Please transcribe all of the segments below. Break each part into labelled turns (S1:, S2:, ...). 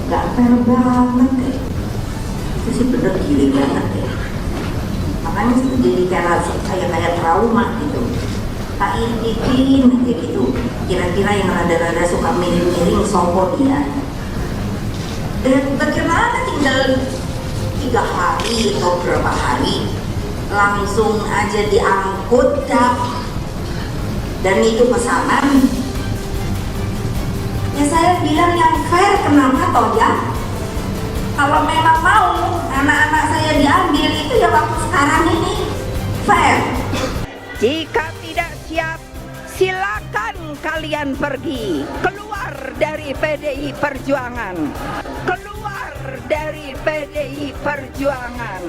S1: Gak fair banget deh. Itu sih bener gila banget deh. Makanya itu jadi kayak trauma gitu. Tak iritin aja gitu. Kira-kira yang rada-rada suka miring-miring sopo dia. Dan bagaimana tinggal 3 hari atau berapa hari langsung aja diangkut Kak. Dan itu pesanan. Ya saya bilang yang fair, kenapa toh ya? Kalau memang mau anak-anak saya diambil itu ya waktu sekarang ini fair.
S2: Jika tidak siap, silakan kalian pergi keluar dari PDI Perjuangan. Keluar dari PDI Perjuangan.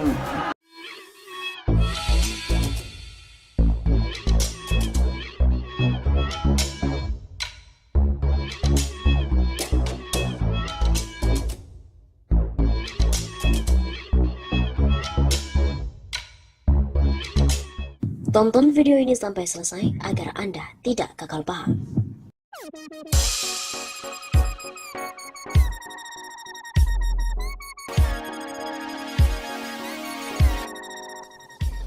S3: Tonton video ini sampai selesai agar Anda tidak gagal paham.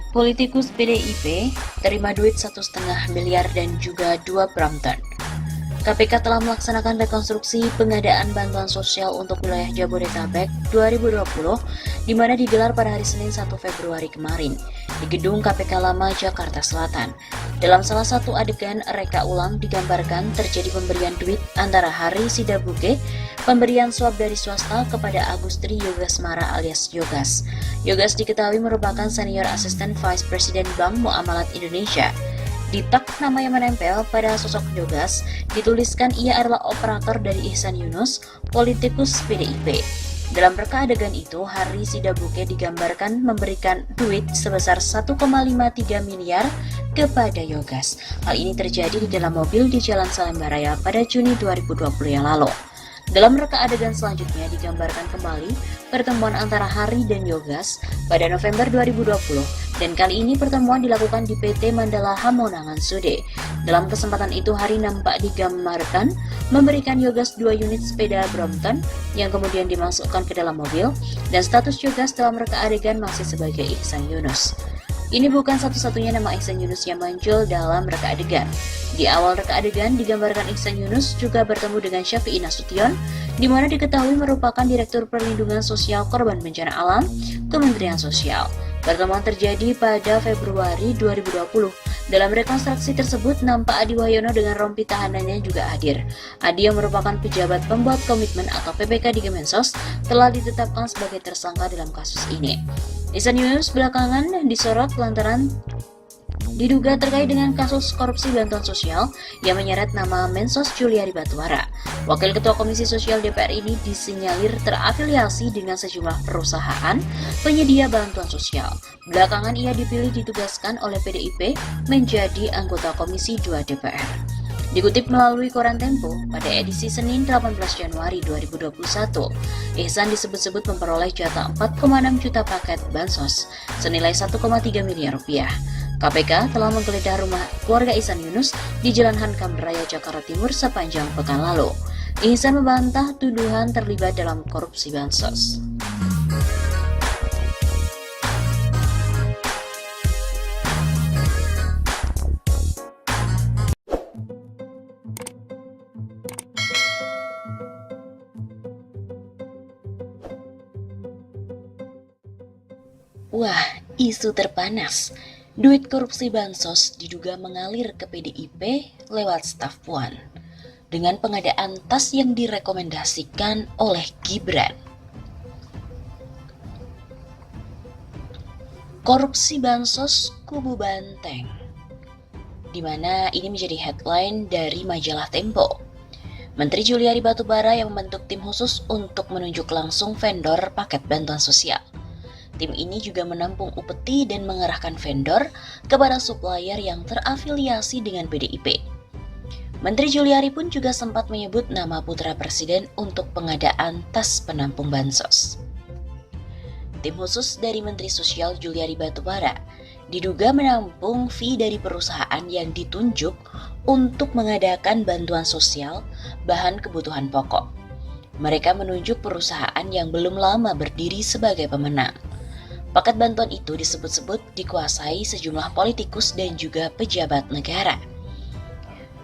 S3: Politikus PDIP terima duit 1,5 miliar dan juga 2 Brompton. KPK telah melaksanakan rekonstruksi pengadaan bantuan sosial untuk wilayah Jabodetabek 2020 di mana digelar pada hari Senin 1 Februari kemarin di gedung KPK Lama Jakarta Selatan. Dalam salah satu adegan reka ulang digambarkan terjadi pemberian duit antara Hari Sidabuke, pemberian suap dari swasta kepada Agustri Yogasmara alias Yogas. Yogas diketahui merupakan senior asisten Vice President Bank Muamalat Indonesia. Di tak nama yang menempel pada sosok Yogas, dituliskan ia adalah operator dari Ihsan Yunus, politikus PDIP. Dalam reka adegan itu, Hari Sidabuke digambarkan memberikan duit sebesar 1,53 miliar kepada Yogas. Hal ini terjadi di dalam mobil di Jalan Salemba Raya pada Juni 2020 yang lalu. Dalam reka adegan selanjutnya digambarkan kembali pertemuan antara Hari dan Yogas pada November 2020 dan kali ini pertemuan dilakukan di PT Mandala Hamonangan Sude. Dalam kesempatan itu Hari nampak digambarkan memberikan Yogas 2 unit sepeda Brompton yang kemudian dimasukkan ke dalam mobil dan status Yogas dalam reka adegan masih sebagai Ihsan Yunus. Ini bukan satu-satunya nama Ihsan Yunus yang muncul dalam reka adegan. Di awal reka adegan digambarkan Ihsan Yunus juga bertemu dengan Syafi'i Nasution, di mana diketahui merupakan Direktur Perlindungan Sosial Korban Bencana Alam, Kementerian Sosial. Pertemuan terjadi pada Februari 2020. Dalam rekonstruksi tersebut, nampak Adi Wahyono dengan rompi tahanannya juga hadir. Adi yang merupakan pejabat pembuat komitmen atau PPK di Kemensos telah ditetapkan sebagai tersangka dalam kasus ini. Ihsan Yunus belakangan disorot lantaran diduga terkait dengan kasus korupsi bantuan sosial yang menyeret nama Mensos Juliari Batubara. Wakil Ketua Komisi Sosial DPR ini disinyalir terafiliasi dengan sejumlah perusahaan penyedia bantuan sosial. Belakangan ia dipilih ditugaskan oleh PDIP menjadi anggota Komisi 2 DPR. Dikutip melalui koran Tempo, pada edisi Senin 18 Januari 2021, Ihsan disebut-sebut memperoleh jatah 4,6 juta paket bansos senilai 1,3 miliar rupiah. KPK telah menggeledah rumah keluarga Ihsan Yunus di Jalan Hankam Raya Jakarta Timur sepanjang pekan lalu. Ihsan membantah tuduhan terlibat dalam korupsi bansos. Wah, isu terpanas. Duit korupsi bansos diduga mengalir ke PDIP lewat staf Puan dengan pengadaan tas yang direkomendasikan oleh Gibran. Korupsi bansos kubu Banteng, di mana ini menjadi headline dari majalah Tempo. Menteri Juliari Batubara yang membentuk tim khusus untuk menunjuk langsung vendor paket bantuan sosial. Tim ini juga menampung upeti dan mengerahkan vendor kepada supplier yang terafiliasi dengan PDIP. Menteri Juliari pun juga sempat menyebut nama putra presiden untuk pengadaan tas penampung bansos. Tim khusus dari Menteri Sosial Juliari Batubara diduga menampung fee dari perusahaan yang ditunjuk untuk mengadakan bantuan sosial bahan kebutuhan pokok. Mereka menunjuk perusahaan yang belum lama berdiri sebagai pemenang. Paket bantuan itu disebut-sebut dikuasai sejumlah politikus dan juga pejabat negara.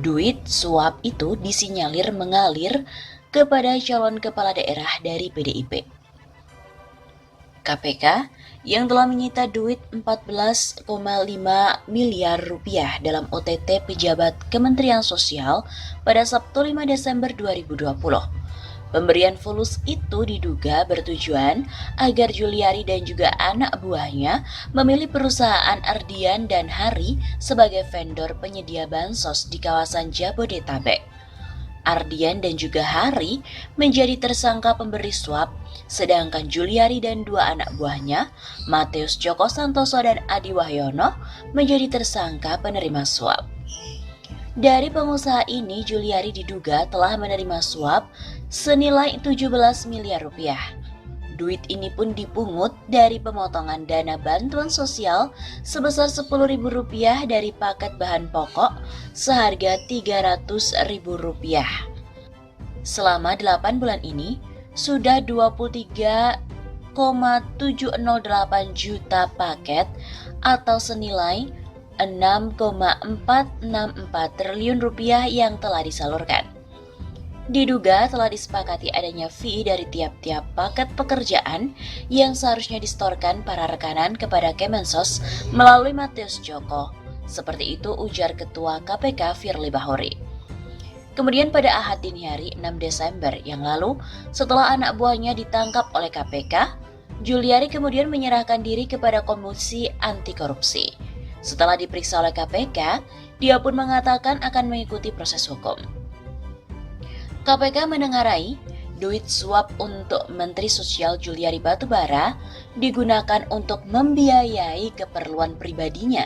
S3: Duit suap itu disinyalir mengalir kepada calon kepala daerah dari PDIP. KPK yang telah menyita duit 14,5 miliar rupiah dalam OTT pejabat Kementerian Sosial pada Sabtu 5 Desember 2020. Pemberian fulus itu diduga bertujuan agar Juliari dan juga anak buahnya memilih perusahaan Ardian dan Hari sebagai vendor penyedia bansos di kawasan Jabodetabek. Ardian dan juga Hari menjadi tersangka pemberi suap, sedangkan Juliari dan dua anak buahnya, Matius Joko Santoso dan Adi Wahyono, menjadi tersangka penerima suap. Dari pengusaha ini, Juliari diduga telah menerima suap senilai 17 miliar rupiah. Duit ini pun dipungut dari pemotongan dana bantuan sosial sebesar Rp10.000 dari paket bahan pokok seharga Rp300.000. Selama 8 bulan ini, sudah 23,708 juta paket atau senilai Rp6,464 triliun yang telah disalurkan. Diduga telah disepakati adanya fee dari tiap-tiap paket pekerjaan yang seharusnya disetorkan para rekanan kepada Kemensos melalui Matius Joko. Seperti itu ujar Ketua KPK Firly Bahuri. Kemudian pada Ahad dini hari 6 Desember yang lalu, setelah anak buahnya ditangkap oleh KPK, Juliari kemudian menyerahkan diri kepada Komisi Anti Korupsi. Setelah diperiksa oleh KPK, dia pun mengatakan akan mengikuti proses hukum. KPK menengarai duit suap untuk Menteri Sosial Juliari Batubara digunakan untuk membiayai keperluan pribadinya.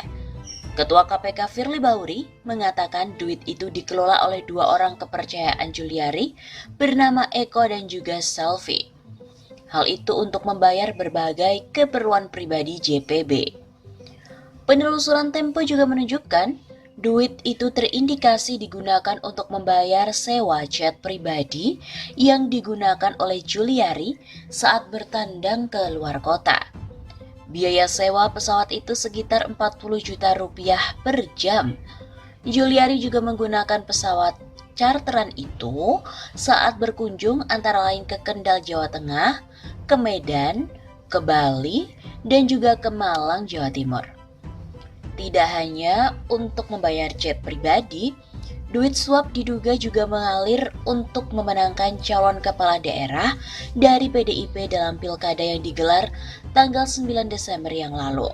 S3: Ketua KPK Firly Bahuri mengatakan duit itu dikelola oleh dua orang kepercayaan Juliari bernama Eko dan juga Selvi. Hal itu untuk membayar berbagai keperluan pribadi JPB. Penelusuran Tempo juga menunjukkan duit itu terindikasi digunakan untuk membayar sewa jet pribadi yang digunakan oleh Juliari saat bertandang ke luar kota. Biaya sewa pesawat itu sekitar Rp40 juta per jam. Juliari juga menggunakan pesawat charteran itu saat berkunjung antara lain ke Kendal, Jawa Tengah, ke Medan, ke Bali, dan juga ke Malang, Jawa Timur. Tidak hanya untuk membayar jet pribadi, duit suap diduga juga mengalir untuk memenangkan calon kepala daerah dari PDIP dalam pilkada yang digelar tanggal 9 Desember yang lalu.